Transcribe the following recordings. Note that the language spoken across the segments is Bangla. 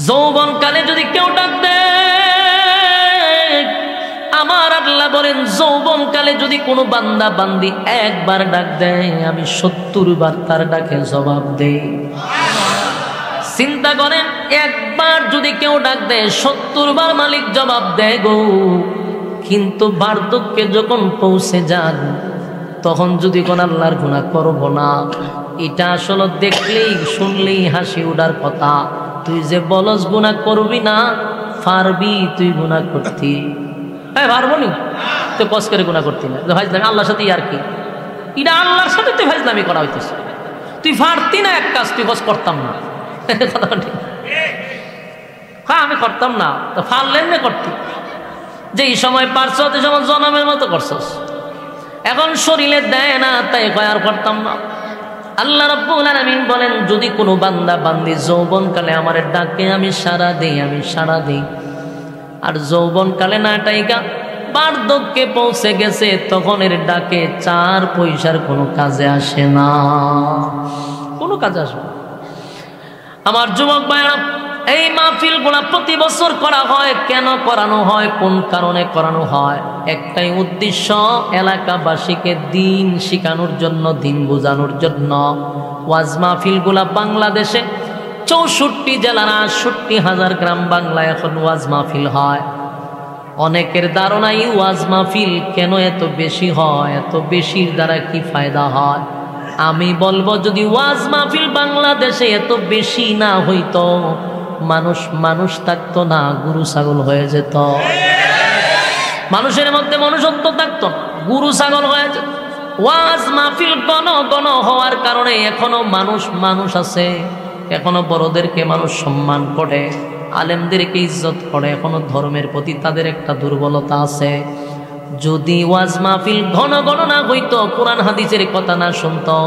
যৌবনকালে যদি কেউ ডাক দেয়, আমার আল্লাহ বলেন যৌবনকালে যদি কোনো বান্দা বান্দি একবার ডাক দেয়, আমি 70 বার তার ডাকে জবাব দেই। চিন্তা করেন, একবার যদি কেউ ডাক দেয় 70 বার মালিক জবাব দেয় গো। কিন্তু বার্ধক্যে যখন পৌঁছে যান, তখন যদি কোন আল্লাহর গুনাহ করব না, এটা আসলে দেখলেই শুনলেই হাসি উঠার কথা। তুই যে বলস গুনাহ করবি না, পারবি তুই গুনাহ করতি? হ্যাঁ পারবো নি, তুই কস করে গুনাহ করতি না, ভাইজলামি আল্লাহর সাথে আর কি, এটা আল্লাহর সাথে তুই ভাইজলামি করা হইতেছে। তুই পারতি না এক কাজ, তুই কস করতাম না, কথা ঠিক। হ্যাঁ আমি করতাম না, তো পারলেন না করতি। যে এই সময় পারছ, এই সময় জনমের মতো করছস, এখন শরীরে দেয় না তাই কয় আর করতাম না। আল্লাহ রাব্বুল আলামিন বলেন, যদি কোনো বান্দা বান্দি যৌবনকালে আমার ডাকে আমি সাড়া দেই, আমি সাড়া দেই। আর যৌবনকালে না টাইকা বার্ধক্যে পৌঁছে গেছে, তখন এর ডাকে 4 পয়সার কোনো কাজে আসে না, কোনো কাজে আসে না। আমার যুবক ভাইরা, এই মাহফিলগুলো প্রতি বছর করা হয়। কেন করানো হয়, কোন কারণে করানো হয়? একটাই উদ্দেশ্য, এলাকাবাসীকে দিন শিখানোর জন্য, দিন বোঝানোর জন্য। ওয়াজ মাহফিলগুলা বাংলাদেশে 64 জেলার 68,000 গ্রাম বাংলায় এখন ওয়াজ মাহফিল হয়। অনেকের ধারণা এই ওয়াজ মাহফিল কেন এত বেশি হয়, এত বেশির দ্বারা কি ফায়দা হয়? আমি বলবো, যদি ওয়াজ মাহফিল বাংলাদেশে এত বেশি না হইতো, মানুষ থাকতো না, গরু ছাগল হয়ে যেত। মানুষের মধ্যে মনুষ্যত্ব থাকতো, গরু ছাগল হয়ে যেত। ওয়াজ মাহফিল গণ হওয়ার কারণে এখনো মানুষ আছে, এখনো বড়দেরকে মানুষ সম্মান করে, আলেমদেরকে ইজ্জত করে। এখনো ধর্মের প্রতি তাদের একটা দুর্বলতা আছে। যদি ওয়াজ মাহফিল ঘন না হইতো, কোরআন হাদিসের কথা না শুনতো,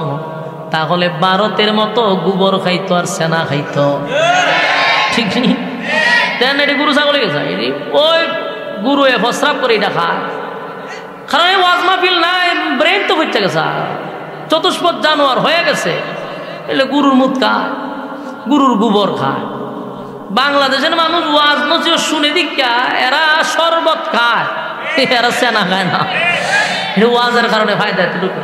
তাহলে ভারতের মতো গোবর খাইতো আর সেনা খাইতো, ঠিক নেই? তেন এটি গরু ছাগলে গেছে, ওই গুরু প্রস্রাব করে এটা খায়। কারণ এই ওয়াজ মাহফিল নাই, ব্রেন তো হচ্ছে গেছে, চতুষ্পদ জানোয়ার হয়ে গেছে। এলে গরুর মুখ খায়, গরুর গোবর খায়। বাংলাদেশের মানুষ ওয়াজ নসিও শুনে দীক্ষা, এরা শরবত খায়, এরা সেনা খায় না। ওয়াজের কারণে ফায়দা এতটুকু।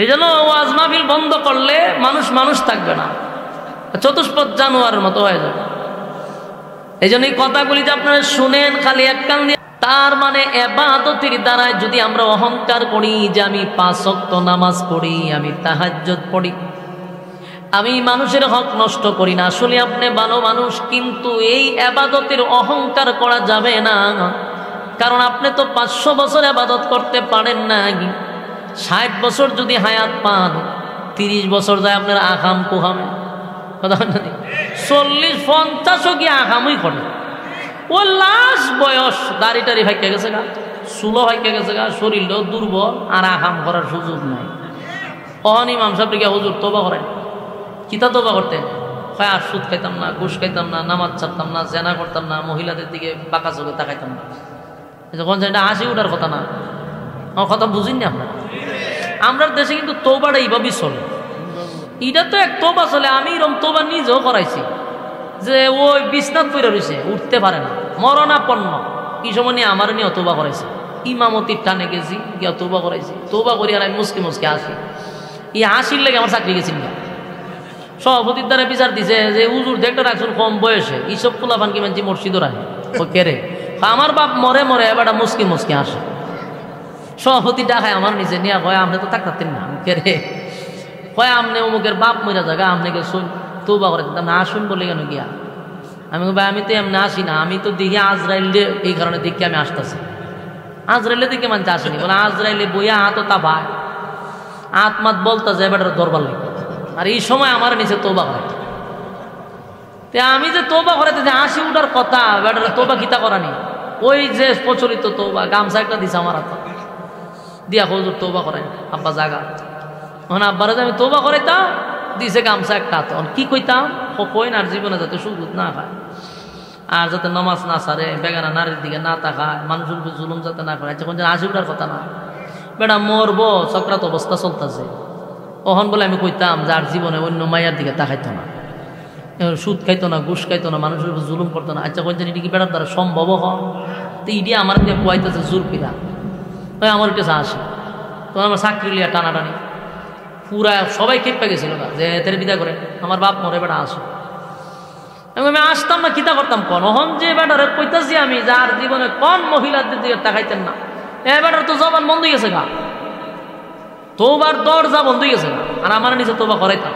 এই জন্য ওয়াজ মাহফিল বন্ধ করলে মানুষ থাকবে না, চতুষ্পদ জানোয়ারের মতো হয়ে যাবে। এই জন্য এই কথাগুলি যে আপনারা শুনেন খালি এক কান দিয়ে, তার মানে ইবাদতের দ্বারায় যদি আমরা অহংকার করি যে আমি 5 ওয়াক্ত নামাজ পড়ি, আমি তাহাজ্জুদ পড়ি, আমি মানুষের হক নষ্ট করি না, আসলে আপনি ভালো মানুষ, কিন্তু এই ইবাদতের অহংকার করা যাবে না। কারণ আপনি তো 500 বছর ইবাদত করতে পারেন না। 60 বছর যদি হায়াত পান, 30 বছর যায় আপনার আকাম কুহামে, 40-50ও কি আকামই করে। ও লাশ বয়স, দাড়ি টাড়ি ভাইকা গেছে গা, চুলো ভাইকা গেছে গা, শরীরটাও দুর্বল, আর আকাম করার সুযোগ নাই। অহন ইমাম সাহেব কে হুজুর তোবা করেন, কিতা তোবা করতেন? হয় আর সুদ খাইতাম না, ঘুষ খাইতাম না, নামাজ ছাড়তাম না, জেনা করতাম না, মহিলাদের দিকে বাঁকা চোখে তাকাইতাম না। যখন এটা হাসি উঠার কথা না, আমার কথা বুঝিনি আপনারা। আমরা দেশে কিন্তু তোবাটা এইভাবেই চলে, এটা তো এক তোবা চলে। আমি এরকম তোবা নিজেও করাইছি, যে ওই বিছনাত পড়ে রয়েছে, উঠতে পারে না, মরণাপন্ন। এই সময় নিয়ে আমার নিয়ে তোবা করাইছে, ইমামতির টানে গেছি, গিয়া তোবা করাইছি। তোবা করি আর আমি মুসকে আসি। এই হাসির লেগে আমার চাকরি গেছি না। সভাপতির দ্বারা বিচার দিছে যে হুজুর দেখতে রাখছেন কম বয়সে, এইসব পোলাপান কি মানছি মসজিদও রাখে, ও কেরে আমার বাপ মরে এবার মুসকি আসে। সভাপতি ডাকায় আমার নিচে নিয়ে কয়, আপনি তো থাকতেন না, কেরে কয় আপনি অমুকের বাপ মরা জায়গা, আপনি কে শুন তোবা করে দিতাম না, আসুন বলে কেন গিয়া? আমি ভাই আমি তো এমনি আসি না, আমি তো দেখি আজরাইলে, এই কারণে দেখি আমি আসতেছি। আজরাইলে দেখে মানতে আসেনি, বলে আজরাইলে বইয়া হাতও তা ভাই আত্মাত বলতে যায় বেটার দরবার লাগে। আর এই সময় আমার নিচে তোবা করে, আমি যে তোবা করাতে যে হাসি উঠার কথা, বেটার তোবা কিতা করানি, ওই যে প্রচলিত তোবা গামছা একটা দিছে আমার হাত দিয়া, হুজুর তোবা করেন আব্বা জাগা। এখন আব্বারা যে আমি তোবা করাইতাম, দিছে গামছা একটা। তখন কি কইতাম, কই না জীবনে যাতে সুযোগ না খায়, আর যাতে নামাজ না সারে, বেগানা নারীর দিকে না তাকায়, মানুষের উপর জুলুম যাতে না করে। যখন হাসি উঠার কথা না, বেটা মরবো, চক্রাত অবস্থা চলতেছে। ওহন বলে আমি কইতাম যে আর জীবনে অন্য মাইয়ার দিকে তাকাইতো না। সুদ খাইতো না, ঘুষ খাইতো না, মানুষের উপর জুলুম করতো না। আচ্ছা বলছেন এটি কি বেড়ার দ্বারা সম্ভব হয়? তো ইডি আমার দিয়ে পোয়াইতেছে জোর পিরা, ওই আমার এটা আসে তো আমার চাকরি লিয়া টানাটানি পুরা সবাই খেপে গেছিল যে এদের বিদা করে আমার বাপ মরে বেটা আসে। আমি আসতাম না, কিতা করতাম কোন হন যে বেটারে কইতাছি আমি যার জীবনে কোন মহিলাদের দিকে তাকাইতেন না, এ বেটার তো জবান বন্ধ হয়ে গেছে গা, তোবার দরজা বন্ধ হয়ে গেছে গা, আর আমার নিচে তোবা করাইতাম।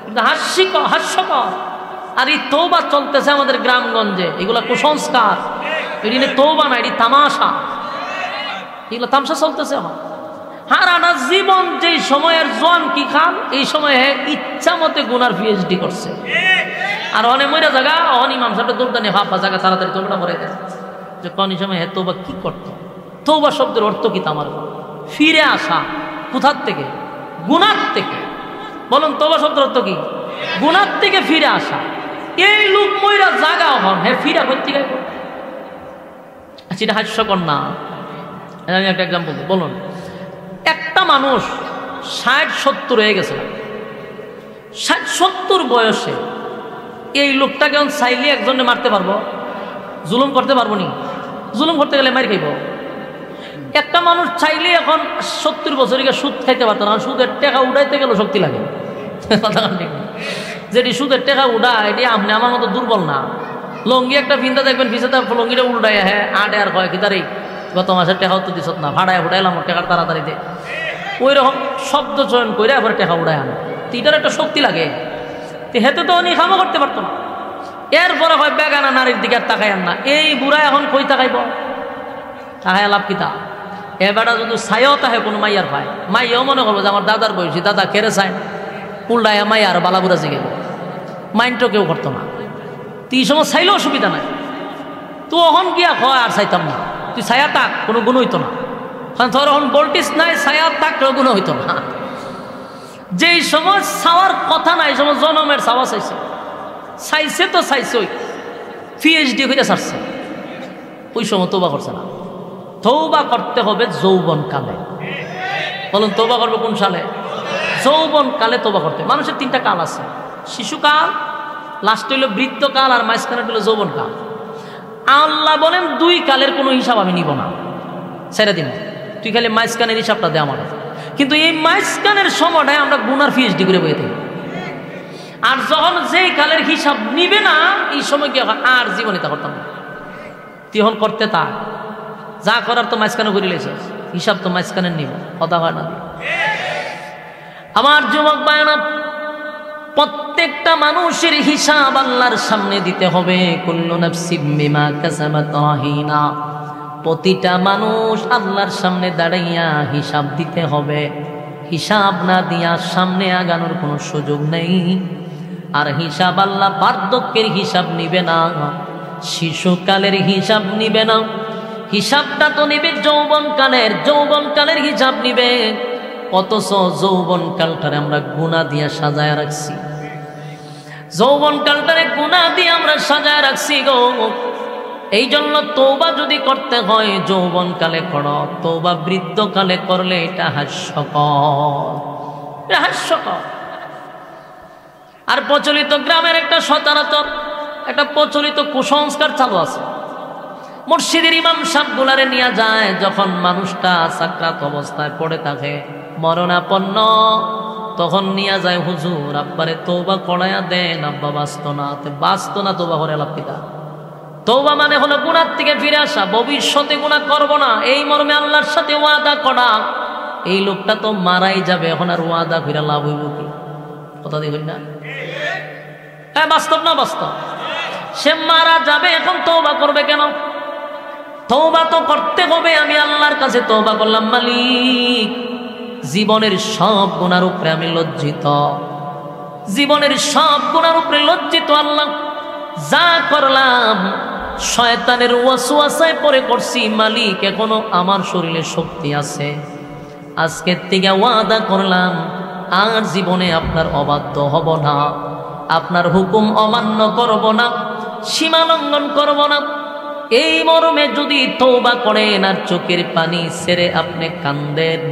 কিন্তু হাস্যকর আর এই তৌবা চলতেছে আমাদের গ্রামগঞ্জে, এগুলা কুসংস্কার, এটি তৌবা না, এটি তামাশা, এগুলো তামসা চলতেছে আমার হারাটা জীবন। যেই সময়ের জোয়ান কি খান, এই সময়ে ইচ্ছা মতে গুনার পিএইচডি করছে। আর অনেক মহিলা জায়গা অন ইমাম সাহেব দৌড়দানি হাফা জায়গা তাড়াতাড়ি তোমরা করে দেয় যে কোন সময় হ্যাঁ তৌবা কি করতো। তৌবা শব্দের অর্থ কি? আমার ফিরে আসা। কোথার থেকে? গুনার থেকে। বলুন তৌবা শব্দের অর্থ কি? গুনার থেকে ফিরে আসা। এই লোক মহিলা জায়গা হন হ্যাঁ ফিরা করতে গেল। আচ্ছা এটা হাস্যকর না? আমি একটা এক্সাম্পল বলুন, একটা মানুষ 60-70 হয়ে গেছে, 60-70 বয়সে এই লোকটাকে চাইলে একজনে মারতে পারবো? জুলুম করতে পারবো নি? জুলুম করতে গেলে মার খাইব। একটা মানুষ চাইলে এখন 70 বছরকে সুদ খাইতে পারতো না, সুদের টাকা উঠাইতে গেল শক্তি লাগে। যেটি সুদের টাকা উঠা এটি আপনি আমার মতো দুর্বল না। লঙ্গি একটা ভিন্দা দেখবেন পিছনে লঙ্গিটা উল্টাই হ্যাঁ আটে আর কয় কি তারিখ গত মাসের টাকাও তো দিছত না, ভাড়ায় উঠাইলাম টাকার তাড়াতাড়িতে, ওই রকম শব্দ চয়ন করে এবার টাকা উঠায় আনে। এটার একটা শক্তি লাগে, হেতে তো উনি কামও করতে পারতো না। এরপরে হয় বেগানা নারীর দিকে আর তাকাই না। এই বুড়া এখন কই তাকাইব? তাহায় লাভ কিতা? এবারটা যদি ছাইও তাহে কোনো মাইয়ার পায়, মাইয়াও মনে করবো যে আমার দাদার বয়সী, দাদা কেড়ে চায় উল্টায় মাইয়া আর বালাবুড়া জিগে মাইন্ডও কেউ করতো না। তুই সময় চাইলেও অসুবিধা নাই, তো অহন গিয়া হয় আর চাইতাম না, তুই ছায়া তাক কোনো গুণ হইতো না, কারণ তোর এখন ভোল্টেজ নাই, ছায়া তাকলেও গুণ হইতো না। যেই সময় চাওয়ার কথা নাই, সময় জনমের চাওয়া চাইছে, চাইছে তো চাইছে পিএইচডি হইতে ছাড়ছে, ওই সময় তৌবা করছে না। তৌবা করতে হবে যৌবন কালে। বলুন তৌবা করবে কোন সালে? যৌবন কালে তৌবা করতে। মানুষের 3টা কাল আছে, শিশুকাল, লাস্ট হইল বৃদ্ধকাল, আর মাঝখানে হইল যৌবন কাল। আল্লাহ বলেন 2 কালের কোনো হিসাব আমি নিব না, ছেড়ে দিন, তুই খালি মাঝখানের হিসাবটা দে আমার। কিন্তু এই মাঝখানের সময়টায় আমরা গুনার পিএইচডি করে বইয়ে থাকি। আর যখন যেই কালের হিসাব নিবে না, এই সময় কি আর জীবনে তা করতাম না। তখন করতে তা যা করার তো মাঝখানে করে লেছে, হিসাব তো মাঝখানে নিব, কথা হয় না। আমার যুবক ভাইরা, প্রত্যেকটা মানুষের হিসাব আল্লাহর সামনে দিতে হবে। কুল্লু নাফসিম বিমা কাসাবাত রাহিনা। প্রতিটা মানুষ আল্লাহর সামনে দাঁড়াইয়া হিসাব দিতে হবে। হিসাব না দিয়া সামনে আগানোর কোনো সুযোগ নেই। আর হিসাব আল্লাহ বার্ধক্যের হিসাব নিবে না, শিশুকালের হিসাব নিবে না, হিসাবটা তো নিবে যৌবনকালের। যৌবনকালের হিসাব নিবে, অথচ যৌবনকালটারে আমরা গুনাহ দিয়া সাজায় রাখছি। যৌবনকালটারে গুনাহ দিয়ে আমরা সাজায় রাখছি গো। এই জন্য তওবা যদি করতে হয় যৌবনকালে করো, তওবা বৃদ্ধকালে করলে এটা হাস্যকর, এটা হাস্যকর। আর প্রচলিত গ্রামের একটা সচরাচর একটা প্রচলিত কুসংস্কার চালু আছে। মসজিদের ইমাম সাহেবগুলারে নিয়ে যায়, যখন মানুষটা সাকরাত অবস্থায় পড়ে থাকে, মরণাপন্ন, তখন নিয়ে যায়, হুজুর আব্বারে তওবা করায়া দেন, আব্বা বাঁচত না, তওবা করে লাভ পিতা। তওবা মানে হলো গুনাহ থেকে ফিরে আসা, ভবিষ্যতে গুনাহ করব না, এই মর্মে আল্লাহর সাথে ওয়াদা করা। এই লোকটা তো মারাই যাবে, এখন আর ওয়াদা কইরা লাভ হইব কি? কথা দেখুন না, হ্যাঁ বাস্তব না বাস্তব? সে মারা যাবে, এখন তওবা করবে কেন? তওবা তো করতে হবে। আমি আল্লাহর কাছে তওবা করলাম, মালিক জীবনের সব গুনার উপরে আমি লজ্জিত, জীবনের সব গুনার উপরে লজ্জিত। আল্লাহ যা করলাম শয়তানের ওয়াসওয়াসায় পড়ে করছি, মালিক এখনো আমার শরীরে শক্তি আছে। আজকের থেকে ওয়াদা করলাম আর জীবনে আপনার অবাধ্য হব না, আপনার হুকুম অমান্য করব না, সীমা লঙ্ঘন করব না। এই মর্মে যদি তওবা করেন আর চোখের পানি ছেড়ে আপনি কান্দেন,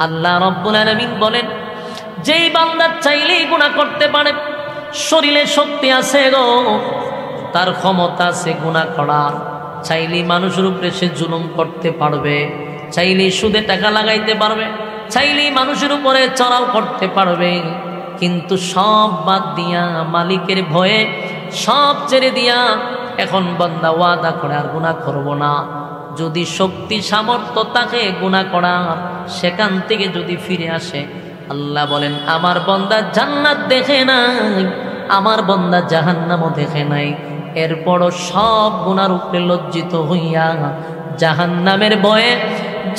আল্লাহ রাব্বুল আলামিন বলেন যেই বান্দা চাইলেই গুনাহ করতে পারে, শরীরে শক্তি আছে গো, তার ক্ষমতা আছে গুনাহ করার, চাইলেই মানুষের উপরে সে জুলুম করতে পারবে, চাইলেই সুদে টাকা লাগাইতে পারবে, চাইলেই মানুষের উপরে চড়াও করতে পারবে, কিন্তু সব বাদ দিয়া মালিকের ভয়ে সব ছেড়ে দিয়া এখন বান্দা ওয়াদা করে আর গুনাহ করব না। যদি শক্তি সামর্থ্য তাকে গুনাহ করার, সেখান থেকে যদি ফিরে আসে, আল্লাহ বলেন আমার বান্দা জান্নাত দেখে নাই, আমার বান্দা জাহান্নামও দেখে নাই, এরপরও সব গুনার উপরে লজ্জিত হইয়া জাহান্নামের ভয়ে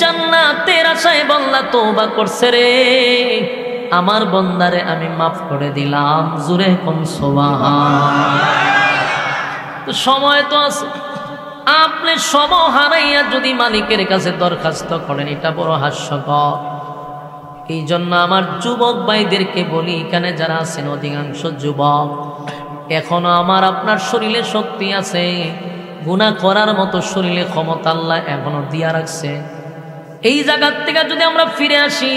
জান্নাতের আশায় বান্দা তওবা করছে রে, আমার বান্দারে আমি মাফ করে দিলাম। জোরে কোন সুবহান। তো সময় তো আছে, আপনি সময় হারাইয়া যদি মালিকের কাছে দরখাস্ত করেন, এটা বড় হাস্যকর। এই জন্য আমার যুবক ভাইদেরকে বলি, এখানে যারা আছেন অধিকাংশ যুবক, এখনো আমার আপনার শরীরে শক্তি আছে, গুনাহ করার মতো শরীরে ক্ষমতা আল্লাহ এখনো দিয়া রাখছে। এই জায়গা থেকে যদি আমরা ফিরে আসি,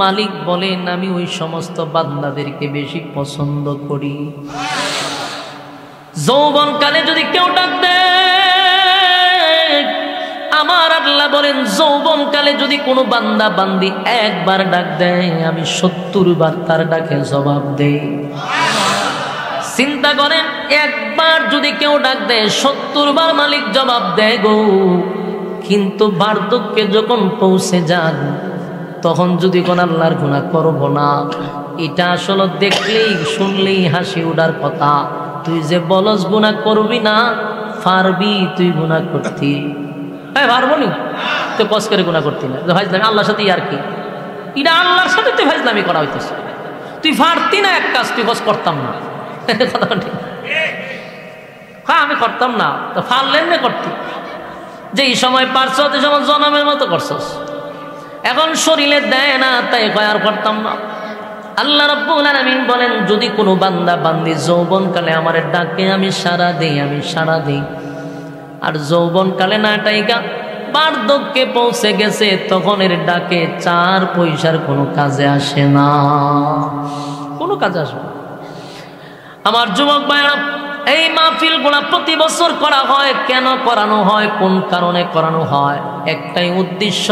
মালিক বলেন আমি ওই সমস্ত বান্দাদেরকে বেশি পছন্দ করি। যৌবনকালে যদি কেউ ডাক দেয়, আমার আল্লাহ বলেন যৌবনকালে যদি কোনো বান্দা বান্দি একবার ডাক দেয়, আমি 70 বার তার ডাকে জবাব দেই। চিন্তা করেন, একবার যদি কেউ ডাক দেয় 70 বার মালিক জবাব দেয় গো। কিন্তু বার্ধক্যে যখন পৌঁছে যান, তখন যদি কোন আল্লাহর গুনাহ করব না, এটা আসলে দেখলেই শুনলেই হাসি উঠার কথা। তুই যে বলস গুনাহ করবি না, পারবি তুই গুনাহ করতি? হ্যাঁ পারবো নি, তো কস করে গুনাহ করতি না, ভাইজলামি আল্লাহর সাথে আর কি, এটা আল্লাহর সাথে তুই ভাইজলামি করা হইতেছে। তুই পারতি না এক কাজ, তুই কস করতাম না, কথা ঠিক। হ্যাঁ আমি করতাম না, তো পারলেন না করতি। যেই সময় পারছ সেই সময় জনমের মতো করছস, এখন শরীরে দেয় না তাই কয় আর করতাম না। আল্লাহ রাব্বুল আলামিন বলেন যদি কোনো বান্দা বান্দি যৌবনকালে আমার ডাকে আমি সাড়া দেই, আমি সাড়া দেই, আর যৌবনকালে না টাইকা বার্ধক্যে পৌঁছে গেছে, তখন এর ডাকে 4 পয়সার কোনো কাজে আসে না, কোনো কাজে আসে না। আমার যুবক ভাইরা, এই মাহফিলগুলো প্রতি বছর করা হয়, কেন করানো হয়, কোন কারণে করানো হয়? একটাই উদ্দেশ্য,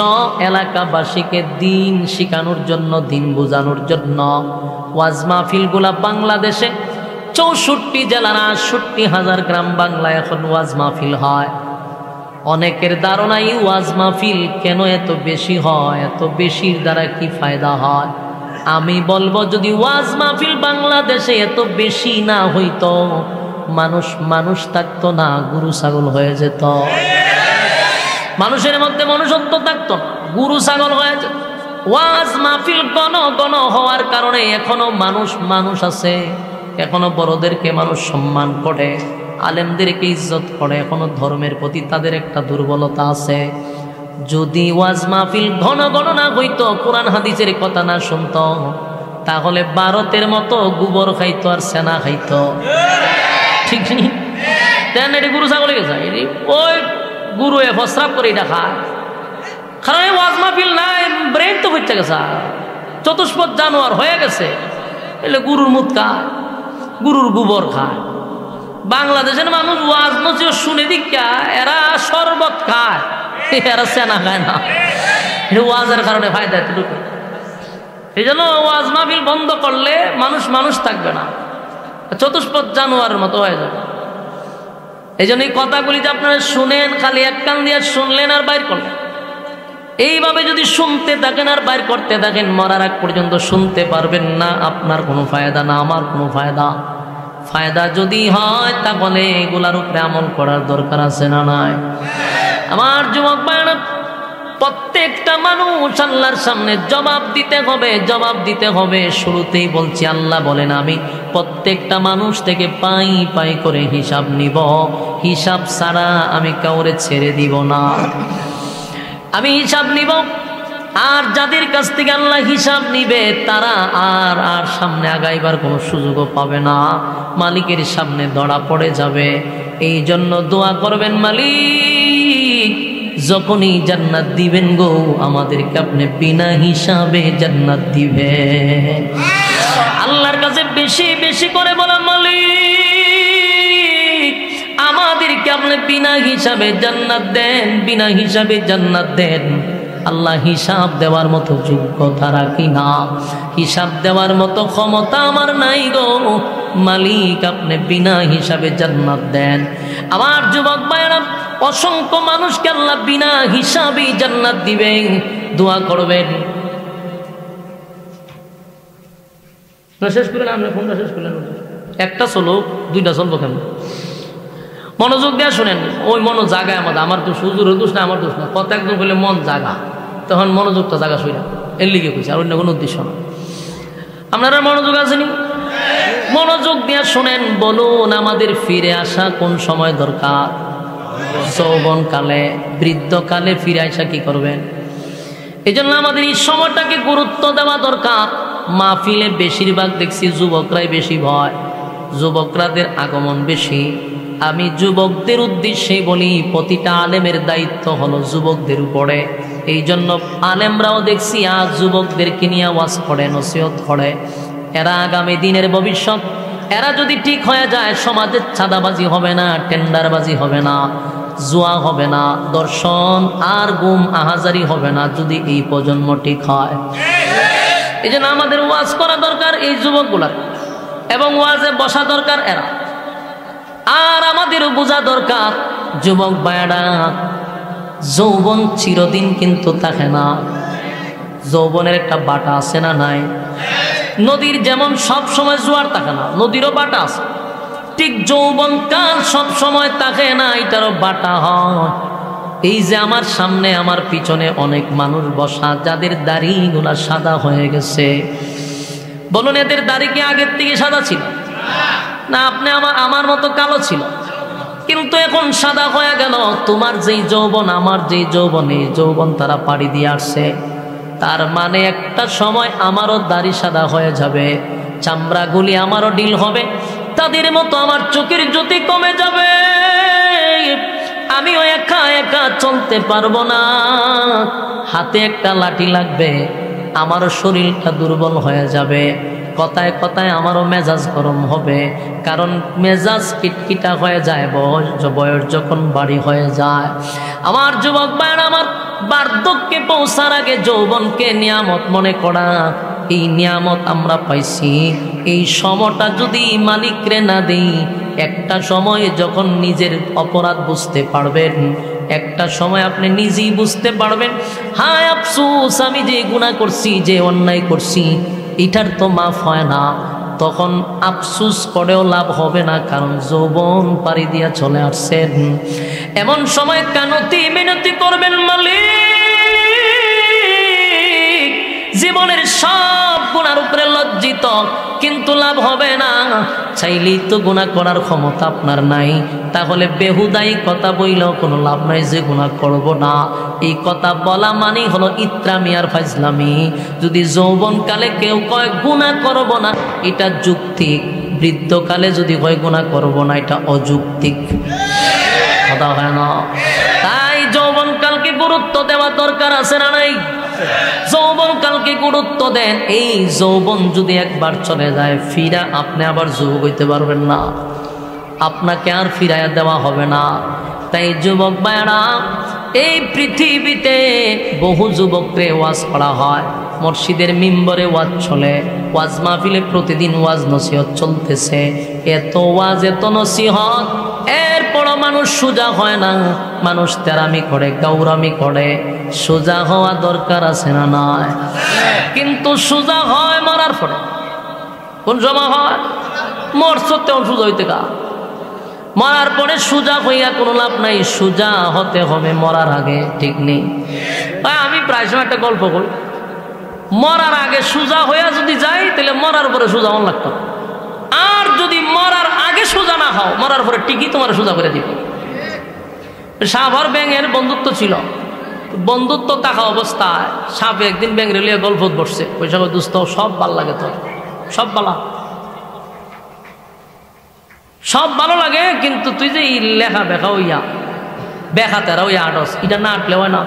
এলাকাবাসীকে দিন শিখানোর জন্য, দিন বোঝানোর জন্য। ওয়াজ মাহফিলগুলা বাংলাদেশে 64 জেলার 68,000 গ্রাম বাংলায় এখন ওয়াজ মাহফিল হয়। অনেকের ধারণা এই ওয়াজ মাহফিল কেন এত বেশি হয়, এত বেশির দ্বারা কি ফায়দা হয়? আমি বলবো যদি ওয়াজ মাহফিল বাংলাদেশে এত বেশি না হইতো, মানুষ থাকতো না, গরু ছাগল হয়ে যেত। মানুষের মধ্যে মনুষ্যত্ব থাকতো, গরু ছাগল হয়ে যেত। ওয়াজ মাহফিল গণ হওয়ার কারণে এখনো মানুষ আছে, এখনো বড়দেরকে মানুষ সম্মান করে, আলেমদেরকে ইজ্জত করে, এখনো ধর্মের প্রতি তাদের একটা দুর্বলতা আছে। যদি ওয়াজ মাহফিল ঘন না হইতো, কোরআন হাদিসের কথা না শুনতো, তাহলে ভারতের মতো গোবর খাইতো আর সেনা খাইতো, ঠিক নেই? এটি গরু ছাগলে গেছে, ওই গুরু প্রস্রাব করে এটা খায়, কারণ ওয়াজ মাহফিল নাই, ব্রেন তো হচ্ছে গেছে, চতুষ্পদ জানোয়ার হয়ে গেছে, এলে গরুর মুখ খায়, গরুর গোবর খায়। বাংলাদেশের মানুষ ওয়াজ নসিহত শুনে দীক্ষা, এরা শরবত খায়, এরা সেনা খায় না। ওয়াজের কারণে ফায়দা এতটুকু। এই জন্য ওয়াজ মাহফিল বন্ধ করলে মানুষ থাকবে না, চতুষ্পদ জানোয়ারের মতো হয়ে যাবে। এই জন্য এই কথাগুলি যে আপনারা শুনেন, খালি এক কান দিয়ে শুনলেন আর বাইর করলেন, এইভাবে যদি শুনতে থাকেন আর বাইর করতে থাকেন, মরার আগ পর্যন্ত শুনতে পারবেন না, আপনার কোনো ফায়দা না, আমার কোনো ফায়দা যদি হয় তাহলে এগুলার উপরে আমল করার দরকার আছে না নাই? আমার যুবক ভাইরা, প্রত্যেকটা মানুষ আল্লাহর সামনে জবাব দিতে হবে। শুরুতেই বলছি, আল্লাহ বলেন আমি প্রত্যেকটা মানুষ থেকে পাই করে হিসাব নিব, হিসাব ছাড়া আমি কাউরে ছেড়ে দিব না, আমি হিসাব নিব। আর যাদের কাছ থেকে আল্লাহ হিসাব নিবে তারা আর সামনে আগাইবার কোনো সুযোগও পাবে না, মালিকের সামনে ধরা পড়ে যাবে। এই জন্য দোয়া করবেন, মালিক যখনই জান্নাত দিবেন গো, আমাদেরকে আপনি বিনা হিসাবে জান্নাত দিবেন। আল্লাহর কাছে বেশি বেশি করে বলেন, মালিক আমাদেরকে আপনি বিনা হিসাবে জান্নাত দেন, বিনা হিসাবে জান্নাত দেন। আল্লাহ হিসাব দেওয়ার মতো যোগ্যতা রাখি না, হিসাব দেওয়ার মতো ক্ষমতা আমার নাই গো মালিক, আপনি বিনা হিসাবে জান্নাত দেন। আমার যুবক ভাইরা, অসংখ্য মানুষকে আল্লাহ বিনা হিসাবে জান্নাত দিবেন, দোয়া করবেন। শেষ করলেন আপনি, ফোনটা শেষ করলেন, একটা চলো দুইটা চলবো কেন? মনোযোগ দেওয়া শোনেন, ওই মনো জাগায় আমাদের, আমার তো সুজুর দোষ না, আমার দোষ না, কত একদম বললে মন জাগা, তখন মনোযোগটা জাগা শুই না, এর লিগে কইছে, আর অন্য কোনো উদ্দেশ্য না। আপনারা মনোযোগ আসেনি? মনোযোগ দিয়া শোনেন। বলুন, আমাদের ফিরে আসা কোন সময় দরকার? যৌবনকালে। বৃদ্ধকালে ফিরে আসা কি করবেন? এই জন্য আমাদের এই সময়টাকে গুরুত্ব দেওয়া দরকার। মাহফিলে বেশিরভাগ দেখছি যুবকরাই বেশি ভয়, যুবকরাদের আগমন বেশি। আমি যুবকদের উদ্দেশ্যে বলি, প্রতিটা আলেমের দায়িত্ব হলো যুবকদের উপরে। এই জন্য আলেমরাও দেখছি আজ যুবকদেরকে নিয়ে ওয়াজ করে, নসিহত করে। এরা আগামী দিনের ভবিষ্যৎ। এরা যদি ঠিক হয়ে যায়, সমাজের চাঁদাবাজি হবে না, টেন্ডারবাজি হবে না, জুয়া হবে না, দর্শন আর গুম আহাজারি হবে না, যদি এই প্রজন্ম ঠিক হয়। এই জন্য আমাদের ওয়াজ করা দরকার এই যুবকগুলার, এবং ওয়াজে বসা দরকার এরা। আর আমাদেরও বোঝা দরকার, যুবক ভাইরা, যৌবন চিরদিন কিন্তু থাকে না। যৌবনের একটা বাটা আছে না নাই? নদীর যেমন সব সময় জোয়ার থাকে না, নদীরও বাটা আছে, ঠিক যৌবন কাল সব সময় থাকে না, এটারও বাটা হয়। এই যে আমার সামনে আমার পিছনে অনেক মানুষ বসা, যাদের দাড়িগুলা সাদা হয়ে গেছে, বলুন এদের দাড়ি কি আগের থেকে সাদা ছিল না? আপনি আমার মতো কালো ছিল, কিন্তু এখন সাদা হয়ে গেল। তোমার যেই যৌবন, আমার যেই যৌবন, এই যৌবন তারা পাড়ি দিয়ে আসছে। তার মানে একটা সময় আমারও দাড়ি সাদা হয়ে যাবে, চামড়াগুলি আমারও ডিল হবে, তাদের মতো আমার চোখের জ্যোতি কমে যাবে, আমিও একা একা চলতে পারবো না, হাতে একটা লাঠি লাগবে, আমারও শরীরটা দুর্বল হয়ে যাবে, কথায় কথায় আমারও মেজাজ গরম হবে, কারণ মেজাজ কিটকিটা হয়ে যায় বয়স যখন বাড়ি হয়ে যায়। আমার যুবক ভাইরা, আমার বার্ধক্যে পৌঁছার আগে যৌবনকে নিয়ামত মনে করা, এই নিয়ামত আমরা পাইছি। এই সময়টা যদি মালিকরে না দেই, একটা সময় যখন নিজের অপরাধ বুঝতে পারবেন, একটা সময় আপনি নিজেই বুঝতে পারবেন, হায় আফসোস আমি যে গুনাহ করছি, যে অন্যায় করছি, এটার তো মাফ হয় না। তখন আফসোস করেও লাভ হবে না, কারণ যৌবন পাড়ি দিয়া চলে আসছেন। এমন সময় কানতি মিনতি করবেন, মালিক জীবনের সব গুনার উপরে লজ্জিত, কিন্তু লাভ হবে না। চাইলেই তো গুনাহ করার ক্ষমতা আপনার নাই, তাহলে বেহুদাই কথা বইলেও কোনো লাভ নাই যে গুনাহ করব না। এই কথা বলা মানেই হলো ইত্রামি আর ফাজলামি। যদি যৌবনকালে কেউ কয় গুনাহ করব না, এটা যুক্তিক। বৃদ্ধকালে যদি কয় গুনাহ করব না, এটা অযৌক্তিক, কথা হয় না। তাই যৌবনকালকে গুরুত্ব দেওয়া দরকার আছে না নাই? যৌবনকালকে গুরুত্ব দেন। এই যৌবন যদি একবার চলে যায়, ফিরা আপনি আবার যুবক হইতে পারবেন না, আপনাকে আর ফিরাইয়া দেওয়া হবে না। তাই যুবক ভাইরা, এই পৃথিবীতে বহু যুবককে ওয়াজ করা হয়, মসজিদের মিম্বরে ওয়াজ চলে, ওয়াজ মাহফিলে প্রতিদিন ওয়াজ নসিহত চলতেছে, এত ওয়াজ এত নসিহত, এরপরও মানুষ সোজা হয় না, মানুষ তেরামি করে, গৌরামি করে। সোজা হওয়া দরকার আছে না নাই? কিন্তু সোজা হয় মরার পরে। কোন সময় হয়? মরতেও সোজা হইতে গা, মরার পরে সোজা হইয়া কোনো লাভ নাই, সোজা হতে হবে মরার আগে, ঠিক নেই? আমি প্রায় সময় একটা গল্প করি, মরার আগে সোজা হইয়া যদি যাই, তাহলে মরার পরে সোজা হন লাগতো। আর যদি মরার আগে সোজা না হও, মরার পরে টিকি তোমার সোজা করে দিব। সাভার ব্যাঙের বন্ধুত্ব ছিল, বন্ধুত্ব থাকা অবস্থায় সাপে একদিন ব্যাঙ রেলিয়া গল্প বসছে, পয়সা দুস্থ সব ভাল লাগে, তোর সব বালা, সব ভালো লাগে, কিন্তু তুই যে লেখা বেখা হইয়া বেখা তেরা হইয়া আটস, এটা না আটলে হয় না।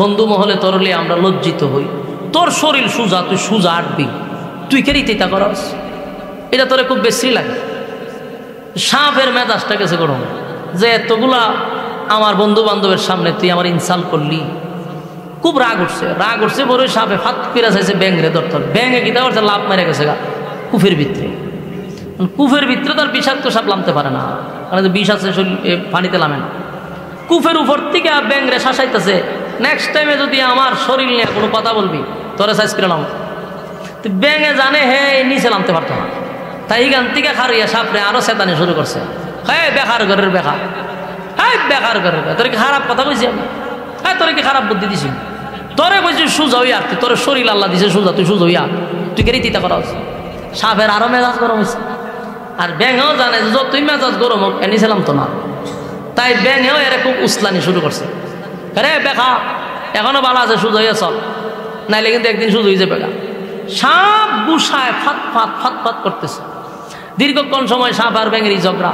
বন্ধু মহলে তোর হলে আমরা লজ্জিত হই, তোর শরীর সোজা, তুই সোজা আটবি, তুই কেরিতে তা করস। এটা তোরে খুব বেশি লাগে। সাপের মেজাজটা গেছে গরম, যে এতগুলা আমার বন্ধু বান্ধবের সামনে তুই আমার ইনসাল্ট করলি। খুব রাগ উঠছে বড় সাপে ফাত করে চাইছে ব্যাঙরে ধরতে, ব্যাঙে কিতা করছে লাভ মেরে গেছে গা কুফের ভিতরে। কুফের ভিতরে তার বিষাক্ত সাপ নামতে পারে না, কারণ বিষ আছে পানিতে নামে না। কুফের উপর থেকে ব্যাঙরে শাসাইতেছে, নেক্সট টাইমে যদি আমার শরীর নিয়ে কোনো কথা বলবি তোরে সাইজ করে নাম। তো ব্যাঙে জানে হে নিচে নামতে পারতো না, তাই গান থেকে খারিয়া সাপরে আরো চেতানি শুরু করছে, হ্যাঁ বেকার ঘরের বেকার, হ্যাঁ বেকার ঘরের বেকার, তোর কি খারাপ কথা কইছি আমি? হ্যাঁ তোর কি খারাপ বুদ্ধি দিছি? তোরে কইছি সোজা হইয়া, তোর শরীর আল্লাহ দিছে সোজা, তুই সোজা হইয়া, তুই কে রীতিতা করা হচ্ছে। সাপের আরো মেজাজ গরম হয়েছে, আর ব্যাঙেও জানে যে যতই মেজাজ গরম হোক এনেছিলাম তো না, তাই ব্যাঙেও এরকম উসলানি শুরু করছে, আরে বেকা এখনো ভালো আছে সোজা হইয়া চল, নাইলে কিন্তু একদিন সোজা হয়ে যাবে। সাপ গুসায় ফাত ফাত করতেছে দীর্ঘক্ষণ সময়, সাপ আর ব্যাঙেরই ঝগড়া।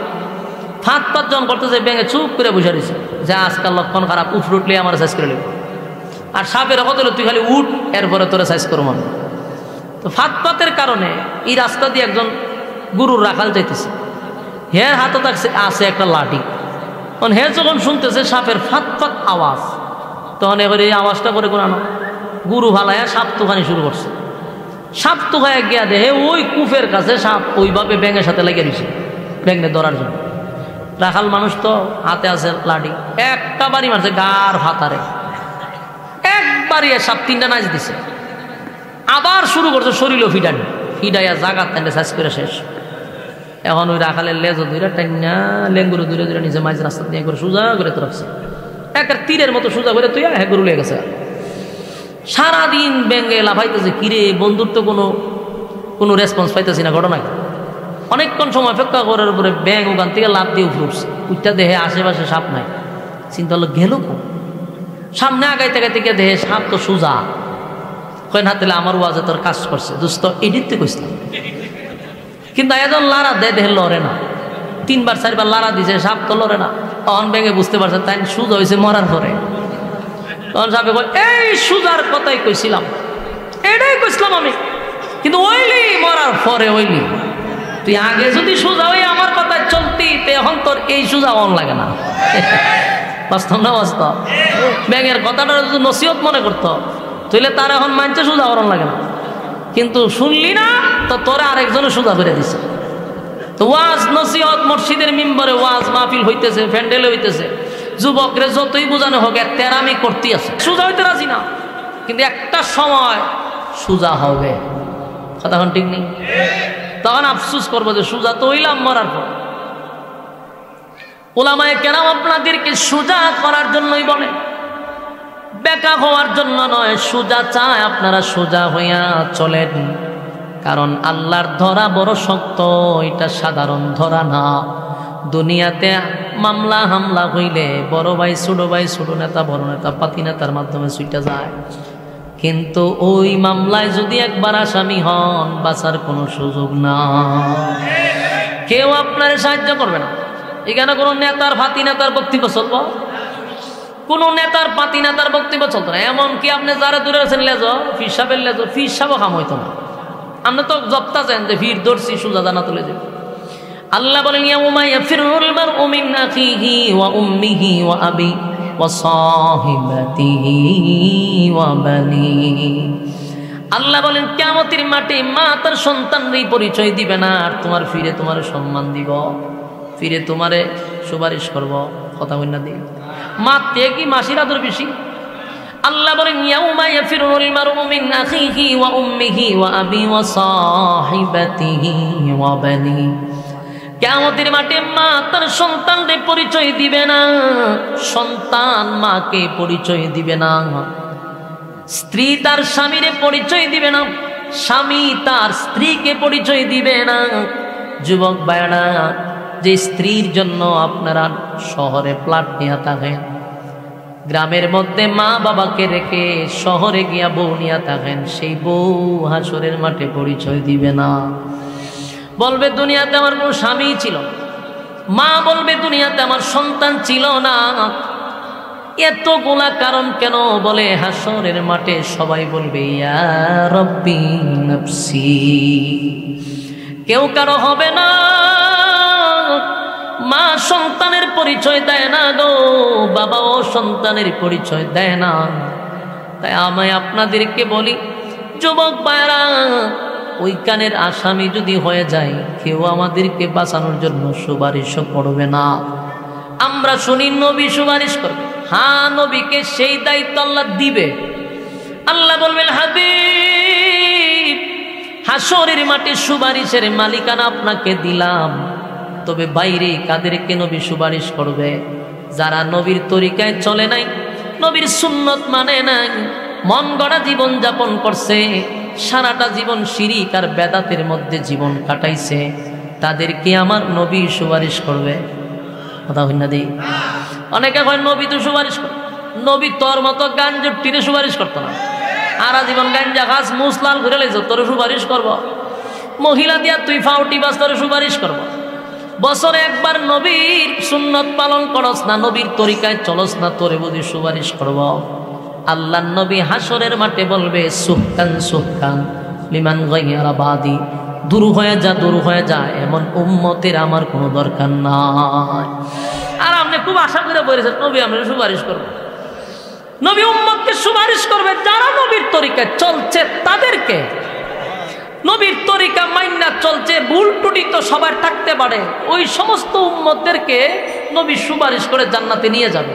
ফাত যখন করতেছে ব্যাঙে চুপ করে বসে রয়েছে, যে আজকাল লক্ষণ খারাপ, উঠলে আমার সাইজ করে নেব। আর সাপের কত তুই খালি উঠ, এরপরে তোরা সাইজ করো মনে। তো ফাতের কারণে এই রাস্তা দিয়ে একজন গুরুর রাখাল যাইতেছে, হের হাতে আছে একটা লাঠি। তখন হে যখন শুনতেছে সাপের ফাত আওয়াজ, তখন এবার এই আওয়াজটা করে কোনানো গুরু ভালায়া সাপ তুখানি শুরু করছে। সাপ তুখায় গিয়া দেহে ওই কুফের কাছে সাপ ওইভাবে ব্যাঙের সাথে লেগে দিছে, ব্যাঙে ধরার জন্য। রাখাল মানুষ তো হাতে আছে লাঠি, একটা বাড়ি মারছে গার ফাতারে, একবারই সাপ তিনটা নাচ দিছে। আবার শুরু করছে শরীরও ফিডাইয়া জাগা টাইনে সাজ করে শেষ। এখন ওই রাখালের লেজও দুইটা টাইনা লেঙ্গুরো দূরে নিজে মাঝ রাস্তা দিয়ে করে সোজা করে তো রাখছে, একটা তীরের মতো সোজা করে তুই হ্যাঁ গরু লেগে গেছে। সারাদিন ব্যাঙ্গে লাফাইতেছে, কিরে বন্ধুর তো কোনো রেসপন্স পাইতেছি না ঘটনা। অনেকক্ষণ সময় অপেক্ষা করার পরে ব্যাঙ ওখান থেকে লাভ দিয়ে উঠছে, উঠটা দেহে আশেপাশে সাপ নাই। চিন্তা হলো গেল সামনে আগাইতে গিয়ে দেহে সাপ তো সোজা। কয় না তাহলে আমার ওয়াজে তোর কাজ করছে দোস্ত, এডিটতে কইছিলাম। কিন্তু এজন লারা দেহে লড়ে না, 3বার 4বার লারা দিছে, সাপ তো লড়ে না। তখন ব্যাঙে বুঝতে পারছে তাই সোজা হয়েছে মরার পরে। তখন সাপে কয় এই সোজার কথাই কইছিলাম, এটাই কইছিলাম আমি, কিন্তু ওইলি মরার পরে ওইলি। তুই আগে যদি সোজা হয়ে আমার কথায় চলতি এখন তোর এই সোজা অন লাগে না। বাস্তব না বাস্তব? ব্যাঙের কথাটা যদি নসিহত মনে করতো তাহলে তার এখন মানছে সোজা অরণ লাগে না, কিন্তু শুনলি না তো তোরা আরেকজনে সোজা করে দিছে। তো ওয়াজ নসিহত মসজিদের মিম্বরে ওয়াজ মাহফিল হইতেছে, প্যান্ডেলে হইতেছে, যুবকরে যতই বোঝানো হোক তেরামি করতেই আছে, সোজা হইতে রাজি না। কিন্তু একটা সময় সোজা হবে, কথা এখন ঠিক নেই। তখন আফসুস করবো যে সোজা তো হইলাম মরার পর। ওলামায়ে কেরাম আপনাদেরকে সোজা করার জন্যই বলে, বেকা হওয়ার জন্য নয়। সোজা চায় আপনারা সোজা হইয়া চলেন, কারণ আল্লাহর ধরা বড় শক্ত, এটা সাধারণ ধরা না। দুনিয়াতে মামলা হামলা হইলে বড় ভাই ছোট নেতা বড় নেতা পাতি নেতার মাধ্যমে ছুটে যায়, কিন্তু ওই মামলায় যদি একবার আসামি হন বাঁচার কোনো সুযোগ না, কেউ আপনার সাহায্য করবে না। এখানে কোনো নেতার ফাতি নেতার বক্তব্য চলব, কোন নেতার পাতি নেতার বক্তব্য চলতো না। এমনকি আপনি যারা দূরে আছেন লেজো ফির সাহেবের লেজো, ফির সাহেবও কাম হইতো না। আপনি তো জপ্তা চান যে ফির ধরছি সুজা জানা তুলে যাবে। আল্লাহ বলেন ইয়াউমা ইয়াফিরুল মারউ মিন আখিহি ওয়া উম্মিহি ওয়া আবি ওয়া সাহিবাতিহি ওয়া বানি। আল্লাহ বলেন কিয়ামতের মাঠে মা তার সন্তানরই পরিচয় দিবে না, আর তোমার ফিরে তোমার সম্মান দিব, ফিরে তোমারে সুপারিশ করব। কথা বল না দিই মা তে কি মাসির আদর বেশি? আল্লাহ বলেন ইয়াউমা ইয়াফিরুল মারউ মিন আখিহি ওয়া উম্মিহি ওয়া আবি ওয়া সাহিবাতিহি ওয়া বানি। কিয়ামতের মাঠে মা তার সন্তানদের পরিচয় দিবে না, সন্তান মাকে পরিচয় দিবে না, স্ত্রী তার স্বামীরে পরিচয় দিবে না, স্বামী তার স্ত্রীকে পরিচয় দিবে না। যুবক ভাইরা, যে স্ত্রীর জন্য আপনারা শহরে প্লাট নিয়ে থাকেন, গ্রামের মধ্যে মা বাবাকে রেখে শহরে গিয়া বউ নিয়ে থাকেন, সেই বউ হাসরের মাঠে পরিচয় দিবে না। বলবে দুনিয়াতে আমার কোনো স্বামী ছিল, মা বলবে দুনিয়াতে আমার সন্তান ছিল না। এতগুলা কারণ কেন? বলে হাসরের মাঠে সবাই বলবে ইয়া রব্বি নফসি, কেউ কারো হবে না। মা সন্তানের পরিচয় দেয় না গো, বাবাও সন্তানের পরিচয় দেয় না। তাই আমি আপনাদেরকে বলি, যুবক ভাইরা, ওই কানের আসামি যদি হয়ে যায়, কেউ আমাদেরকে বাঁচানোর জন্য সুপারিশও করবে না। আমরা শুনি নবী সুপারিশ করবে। হ্যাঁ, নবীকে সেই দায়িত্ব আল্লাহ দিবে। আল্লাহ বলবেন, হাবিব, হাসরের মাঠে সুপারিশের মালিকানা আপনাকে দিলাম, তবে বাইরে কাদেরকে নবী সুপারিশ করবে? যারা নবীর তরিকায় চলে নাই, নবীর সুন্নত মানে নাই, মন গড়া জীবন যাপন করছে, সারাটা জীবন শিরিক আর বেদাতের মধ্যে জীবন কাটাইছে, তাদেরকে আমার নবী সুপারিশ করবে। কথা হই না দি? অনেকে কয় নবী তো সুপারিশ করে। নবী তোর মতো গাঞ্জুর টিরে সুপারিশ করতো না। আর জীবন গাঞ্জা খাস মুসলাল ঘুরে লাইছ, তোর সুপারিশ করব। মহিলা দিয়া তুই ফাউটি বাস, তোর সুপারিশ করব। বছরে একবার নবীর সুন্নত পালন করস না, নবীর তরিকায় চলস না, তোরে বুঝি সুপারিশ করব? আল্লাহ নবী হাসরের মাঠে বলবে, সুহকান সুহকান লিমান গায়রা বাদি, দূর হয়ে যা, দূর হয়ে যা, এমন উম্মতের আমার কোনো দরকার নাই। আর আপনি খুব আশা করে বলেছেন নবী আমরা সুপারিশ করব। নবী উম্মতকে সুপারিশ করবে যারা নবীর তরিকায় চলছে তাদেরকে। নবীর তরিকা মাইন্না চলছে, ভুল টুটি তো সবার থাকতে পারে, ওই সমস্ত উম্মতদেরকে নবী সুপারিশ করে জান্নাতে নিয়ে যাবে।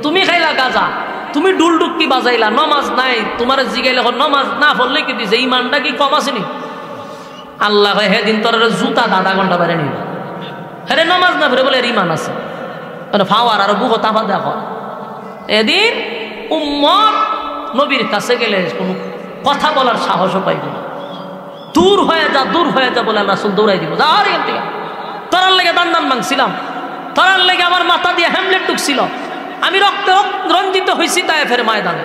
তুমি খাইলা গাজা, তুমি ডুলডুক্কি বাজাইলা, নমাজ নাই, তোমার জিগাইলে নমাজ না পড়লে কি দিছে, ইমানটা কি কম আসেনি? আল্লাহ হে দিন তোর জুতা আধা ঘন্টা বেড়ে নিল, হ্যাঁ নমাজ না ফেরে বলে এর ইমান আছে, ফাওয়ার আর বুক তাফা দেখো। এদিন উম্মত নবীর কাছে গেলে কোনো কথা বলার সাহসও পাইব না। দূর হয়ে যা, দূর হয়ে যা বলে রাসূল দৌড়াই দিব, যা আর এখান থেকে। তোরার লেগে দান দান মাংছিলাম, তোরার লেগে আমার মাথা দিয়ে হ্যামলেট ঢুকছিল, আমি রক্তে রঞ্জিত হয়েছি তায়েফের ময়দানে,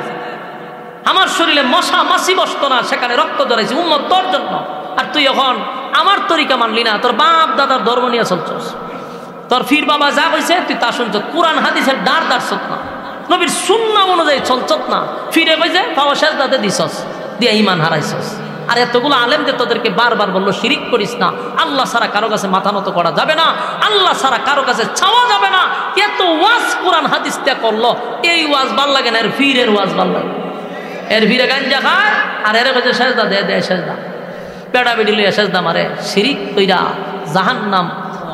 আমার শরীরে মশা মাছি বসতো না, সেখানে রক্ত ধরেছি উম্মত তোর জন্য। আর তুই এখন আমার তরিকা মানলি না, তোর বাপ দাদার ধর্ম নিয়ে চলছস, তোর ফির বাবা যা কইছে তুই তা শুনছ, কোরআন হাদিসের দাঁড় দাঁড়ছত না, নবীর সুন্নাহ অনুযায়ী চলছত না, ফিরে কইছে পাওয়া শেষ দাঁতে দিছস, দিয়ে ইমান হারাইছস। আর এতগুলো আলেমদের তোদেরকে বারবার বললো শিরিক করিস না, আল্লাহ ছাড়া কারো কাছে মাথা নত করা যাবে না, আল্লাহ ছাড়া কারো কাছে চাওয়া যাবে না। এত ওয়াজ কোরআন হাদিস ত্যাগ করলো, এই ওয়াজ ভাল লাগে না, এর ফিরের ওয়াজ ভাল লাগে। এর ফিরে গাঞ্জা খায় আর এর কাছে সেজদা দেয়, দেয় সেজদা, পেড়া বেড়ি লইয়া সেজদা মারে, শিরিক কইরা জাহান্নাম,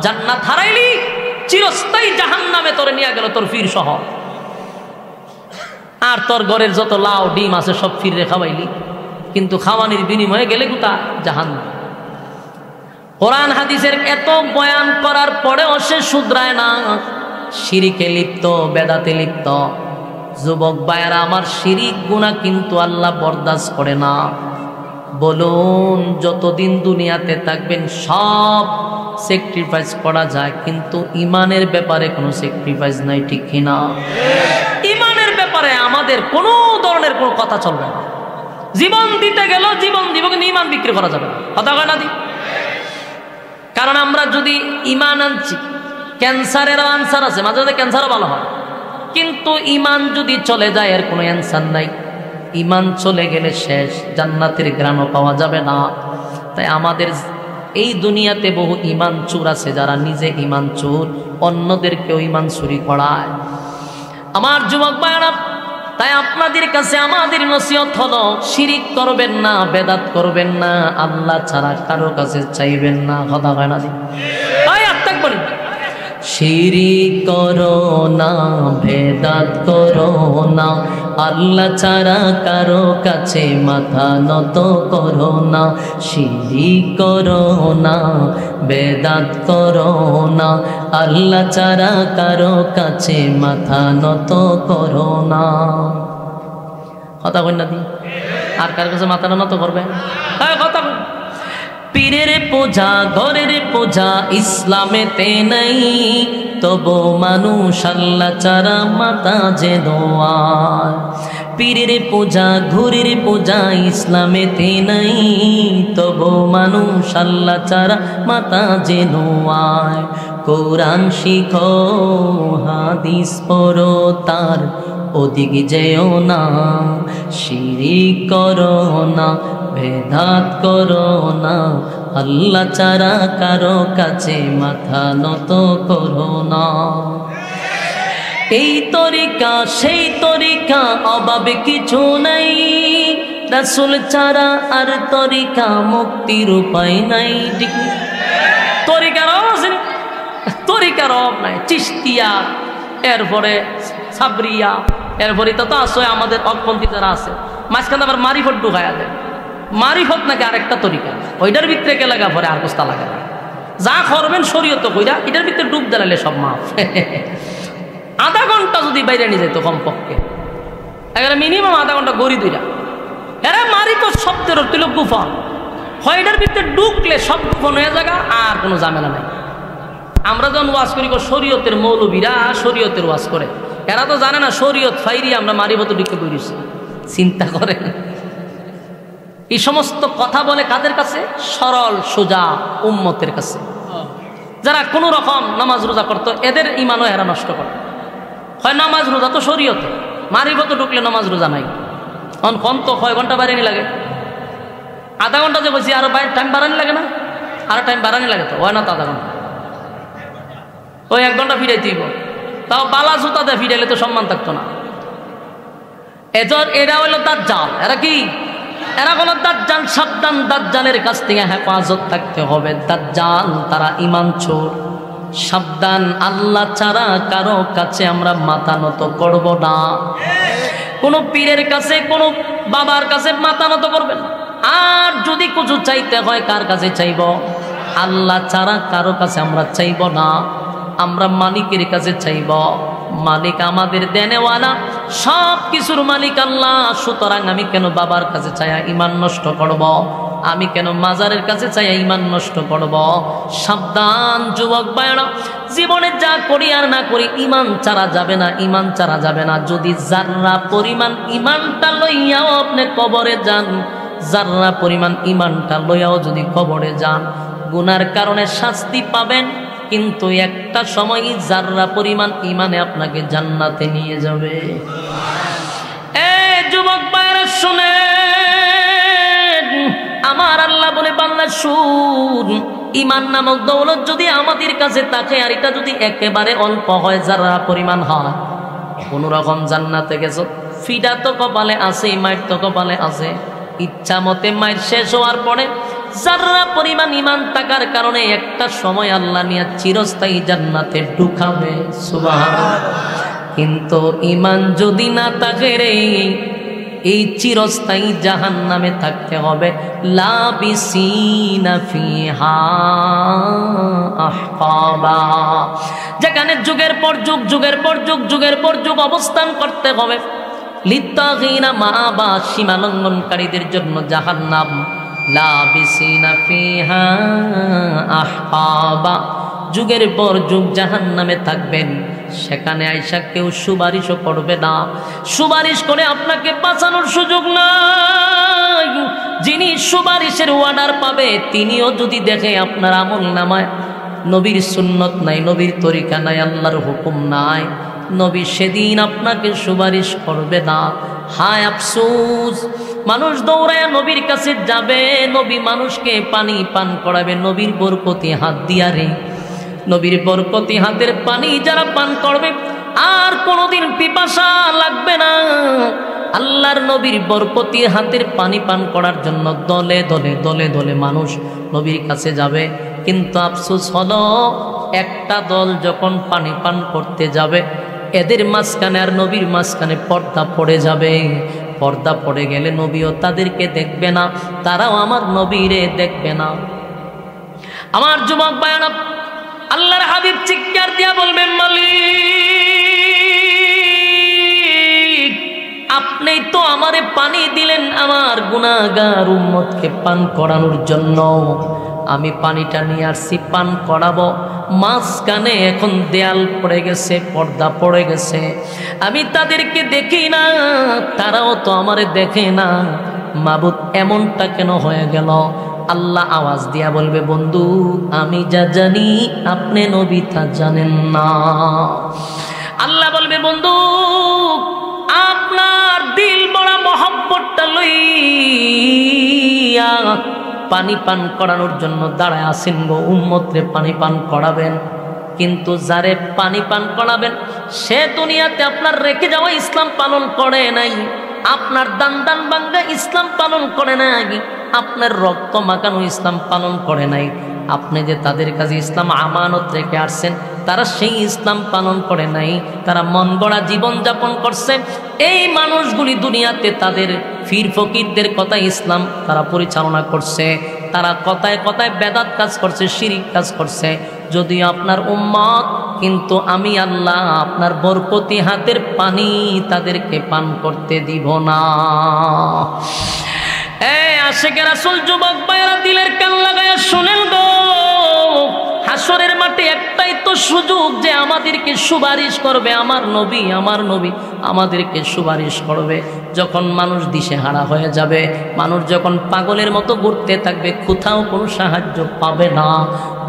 জান্নাত হারাইলি, চিরস্থায়ী জাহান্নামে তোরে নিয়ে গেল তোর ফির সহ। আর তোর ঘরের যত লাউ ডিম আছে সব ফিরে খাওয়াইলি, কিন্তু খাওয়ানির বিনিময়ে গেলে কোথা? জাহান্নাম। কোরআন হাদিসের এত বয়ান করার পরেও সে শুধরায় না, শিরিকে লিপ্ত, বেদাতে লিপ্ত। যুবক ভাইয়েরা আমার, শিরিক গুনাহ কিন্তু আল্লাহ বরদাস্ত করে না। বলুন, যতদিন দুনিয়াতে থাকবেন সব স্যাক্রিফাইস করা যায়, কিন্তু ইমানের ব্যাপারে কোনো স্যাক্রিফাইস নাই, ঠিক কিনা? ইমানের ব্যাপারে আমাদের কোনো ধরনের কোনো কথা চলবে না। জীবন দিতে গেল জীবন দিব, কিন্তু ইমান বিক্রি করা যাবে না, কথা কয় না দি? কারণ আমরা যদি ইমান আনছি, ক্যান্সারেরও আনসার আছে, মাঝে মাঝে ক্যান্সারও ভালো হয়, কিন্তু ইমান যদি চলে যায় এর কোনো অ্যান্সার নাই। ইমান চলে গেলে শেষ, জান্নাতের ঘ্রাণও পাওয়া যাবে না। তাই আমাদের এই দুনিয়াতে বহু ইমান চোর আছে, যারা নিজে ইমান চোর, অন্যদেরকেও ইমান চুরি করায়। আমার যুবক ভাইরা, তাই আপনাদের কাছে আমাদের নসিহত হলো, শিরিক করবেন না, বেদাত করবেন না, আল্লাহ ছাড়া কারো কাছে চাইবেন না, কথা হয় না? শিরিক করো না, বেদাত করো না, আল্লাহ ছাড়া কারো কাছে মাথা নত করো না। শিরিক করো না, বেদাত করো না, আল্লাহ ছাড়া কারো কাছে মাথা নত করো না। কথা কই না দি? আর কার কাছে মাথা নত করবে? হ্যাঁ, কথা পীরের পূজা, ঘরের পূজা ইসলামেতে নাই, তবু মানুষ আল্লাহ ছাড়া মাথা যে দোয়ার। পীরের পূজা, ঘরের পূজা ইসলামেতে নাই, তবু মানুষ আল্লাহ ছাড়া মাথা যে দোয়ার। কোরআন শিখো হাদিস পড়ো তার ওদিক যেও না, শিরিক করো না, ভেদাত করো না, আল্লাহ ছাড়া কারো কাছে মাথা নত করো না। এই তরিকা সেই তরিকা অভাবে কিছু নাই, রাসূল ছাড়া আর তরিকা মুক্তির উপায় নাই। ঠিক তরিকার অভাব আছে, তরিকার অভাব নাই। চিশতিয়া, এরপরে সাবরিয়া, এরপরে তো আছে আমাদের অকপন্থী যারা আছে, মাঝখানে আবার মারিফত ঢুকায়া দেয়। মারিফত নাকি আরেকটা তরিকা, ওইটার ভিতরে কে লাগা পরে আর কোস্তা লাগা না। যা করবেন শরীয়ত কইরা এটার ভিতরে ডুব দিলালে সব মাফ। আধা ঘন্টা যদি বাইরে নিয়ে যেত কমপক্ষে, এখানে মিনিমাম আধা ঘন্টা গড়ি দুইটা। এরা মারিফত শব্দের অর্থ হলো গুফা, হয়টার ভিতরে ঢুকলে সব গুফন হয়ে জায়গা, আর কোনো ঝামেলা নাই। আমরা যখন ওয়াজ করি শরীয়তের মৌলবীরা শরীয়তের ওয়াজ করে, এরা তো জানে না শরীয়ত ফাইরি আমরা মারিফত ঢুকে বইছি। চিন্তা করেন, এই সমস্ত কথা বলে কাদের কাছে? সরল সোজা উম্মতের কাছে, যারা কোনো রকম নামাজ রোজা করতো, এদের ইমানও এরা নষ্ট করে। হয় নামাজ রোজা তো শরীয়তে, মারিফত ঢুকলে নামাজ রোজা নাই। কম তো কয় ঘন্টা বাড়ানি লাগে? আধা ঘন্টা যে বলছি, আরো টাইম বাড়ানি লাগে না? আরো টাইম বাড়ানি লাগে তো হয় না তো আধা ঘন্টা, ওই 1 ঘন্টা ফিরাই দিব। তাও বালা জুতা দিয়ে ফিরাইলে তো সম্মান থাকতো না। এরা হলো দাজ্জাল। এরা কি? এরা হলো দাজ্জাল। সাবধান, দাজ্জালের কাছ থেকে হেফাজত থাকতে হবে। দাজ্জাল তারা ঈমান চোর। সাবধান, আল্লাহ ছাড়া কারো কাছে আমরা মাথা নত করব না। কোনো পীরের কাছে, কোনো বাবার কাছে মাথা নত করবেন। আর যদি কিছু চাইতে হয় কার কাছে চাইব? আল্লাহ ছাড়া কারো কাছে আমরা চাইব না, আমরা মালিকের কাছে চাইব। মালিক আমাদের দেনেওয়ালা, সব কিছুর মালিক আল্লাহ। সুতরাং আমি কেন বাবার কাছে চাইয়া ঈমান নষ্ট করব? আমি কেন মাজারের কাছে চাইয়া ঈমান নষ্ট করব? সাবধান যুবক ভাইরা, জীবনে যা করি আর না করি ঈমান ছাড়া যাবে না, ঈমান ছাড়া যাবে না। যদি জাররা পরিমাণ ঈমানটা লইয়াও আপনি কবরে যান, জাররা পরিমাণ ঈমানটা লইয়াও যদি কবরে যান, গুনার কারণে শাস্তি পাবেন, কিন্তু একটা সময় জাররা পরিমাণ ঈমানে আপনাকে জান্নাতে নিয়ে যাবে। যুবক ভাইরা শুনেন, আমার আল্লাহ বলে বান্দা শুন, ঈমান নামক দৌলত যদি আমাদের কাছে থাকে, আর এটা যদি একেবারে অল্প হয়, জাররা পরিমাণ হয়, কোন রকম জান্নাতে গেছো, ফিডা তো কপালে আছে, মাইর তো কপালে আছে। ইচ্ছা মতে মাইর শেষ হওয়ার পরে জাররা পরিমাণ ঈমান থাকার কারণে একটা সময় আল্লাহ নিয়ে চিরস্থায়ী জান্নাতে ঢুকাবে। সুবহানাল্লাহ। কিন্তু ঈমান যদি না থাকে রে, এই চিরস্থায়ী জাহান্নামে থাকতে হবে। লাবিসিনা ফিহা আহকাবা, যেখানে যুগের পর যুগ, যুগের পর যুগ, যুগের পর যুগ অবস্থান করতে হবে। লিত্তাগিনা মাআবা, সীমা লঙ্ঘনকারীদের জন্য জাহান্নাম। লাবিসিনা ফিহা আহকাবা, যুগের পর যুগ জাহান্নামে থাকবেন। সেখানে আইসা কেউ সুপারিশও করবে না, সুপারিশ করে আপনাকে বাঁচানোর সুযোগ নাই। যিনি সুপারিশের অর্ডার পাবে, তিনিও যদি দেখে আপনার আমল নামায় নবীর সুন্নত নাই, নবীর তরিকা নাই, আল্লাহর হুকুম নাই, নবী সেদিন আপনাকে সুপারিশ করবে না। হায় আফসোস, মানুষ দৌড়ায় নবীর কাছে যাবে, নবী মানুষকে পানি পান করাবে নবীর বরকতি হাত দিয়া রে। নবীর বরকতি হাতের পানি যারা পান করবে, আর কোনোদিন পিপাসা লাগবে না। আল্লাহর নবীর বরকতি হাতের পানি পান করার জন্য দলে দলে দলে দলে মানুষ নবীর কাছে যাবে। কিন্তু আফসোস হলো, একটা দল যখন পানি পান করতে যাবে, এদের মাঝখানে আর নবীর মাঝখানে পর্দা পড়ে যাবে। পর্দা পড়ে গেলে নবীও তাদেরকে দেখবে না, তারাও আমার নবীরে দেখবে না। আমার যুবক ভাইরা, আল্লাহর হাবিব চিৎকার দিয়া বলবেন, মালিক আপনি তো আমারে পানি দিলেন আমার গুনাহগার উম্মতকে পান করানোর জন্য। আমি পানিটা নিয়ে আসছি পান করাবো, মাঝখানে এখন দেয়াল পড়ে গেছে, পর্দা পড়ে গেছে, আমি তাদেরকে দেখি না, তারাও তো আমারে দেখে না। মাবুদ এমনটা কেন হয়ে গেল? আল্লাহ আওয়াজ দিয়া বলবে, বন্ধু আমি যা জানি আপনি নবী তা জানেন না। আল্লাহ বলবে, বন্ধু আপনার দিল বড়া মহব্বতটা লইয়া পানি পান করানোর জন্য দাঁড়ায় আছেন গো, উম্মতরে পানি পান করাবেন। কিন্তু যারে পানি পান করাবেন সে দুনিয়াতে আপনার রেখে যাওয়া ইসলাম পালন করে নাই, আপনার দান দান বাঙ্গা ইসলাম পালন করে নাই, আপনার রক্ত মাখানো ইসলাম পালন করে নাই। আপনি যে তাদের কাছে ইসলাম আমানত রেখে আসছেন, তারা সেই ইসলাম পালন করে নাই, তারা মন গড়া জীবন যাপন করছে। এই মানুষগুলি দুনিয়াতে তাদের ফির ফকিরদের কথা ইসলাম তারা পরিচালনা করছে, তারা কথায় কথায় বেদাত কাজ করছে, শিরিক কাজ করছে। যদি আপনার উম্মত, কিন্তু আমি আল্লাহ আপনার বরকতি হাতের পানি তাদেরকে পান করতে দিব না। আশিকে রাসূল যুবক ভাইরা দিলের কান লাগায়া শুনেন গো, হাসরের মাঠে একটাই তো সুযোগ যে আমাদেরকে সুপারিশ করবে আমার নবী, আমার নবী আমাদেরকে সুপারিশ করবে। যখন মানুষ দিশেহারা হয়ে যাবে, মানুষ যখন পাগলের মতো ঘুরতে থাকবে, কোথাও কোনো সাহায্য পাবে না,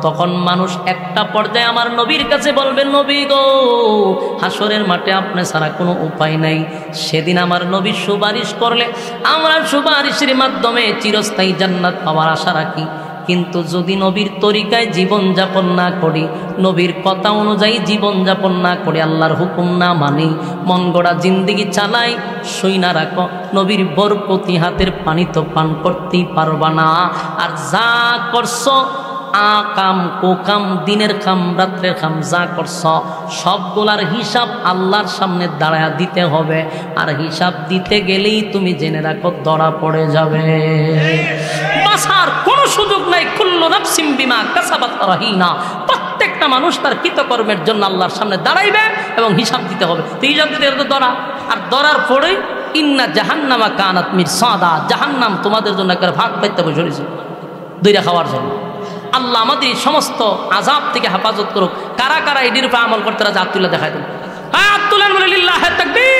তখন মানুষ একটা পর্যায়ে আমার নবীর কাছে বলবে, নবী গো হাসরের মাঠে আপনি ছাড়া কোনো উপায় নাই। সেদিন আমার নবী সুপারিশ করলে আমরা সুপারিশের মাধ্যমে চিরস্থায়ী জান্নাত পাওয়ার আশা রাখি। কিন্তু যদি নবীর তরিকায় জীবন যাপন না করি, নবীর কথা অনুযায়ী জীবন যাপন না করি, আল্লাহর হুকুম না মানি, মন গড়া জিন্দেগি চালাই, সই না রাখো, নবীর বরকতি হাতের পানি তো পান করতেই পারবা না। আর যা করছো আকাম কোকাম, দিনের খাম রাত্রের খাম যা করছ সবগুলার হিসাব আল্লাহর সামনে দাঁড়ায়া দিতে হবে। আর হিসাব দিতে গেলেই তুমি জেনে রাখো ধরা পড়ে যাবে, বাঁচার কোনো সুযোগ নাই। কুল্লু নাফসিন বিমা কাসাবাত রাহিনা, প্রত্যেকটা মানুষ তার কৃতকর্মের জন্য আল্লাহর সামনে দাঁড়াইবে এবং হিসাব দিতে হবে। তো হিসাব দিতে হবে তো ধরা, আর ধরার পরে ইন্না জাহান্নামা কানাত মিরসাদা, জাহান্নাম তোমাদের জন্য একটা ভাগ পাইতে বসে রয়েছে দুইটা খাওয়ার জন্য। আল্লাহ আমাদের সমস্ত আযাব থেকে হেফাজত করুক। কারা কারা এটির উপরে আমল করতে রাজি হাত তুলে দেখায় দেন, হাত তুলেন বলে লিল্লাহি তাকবীর।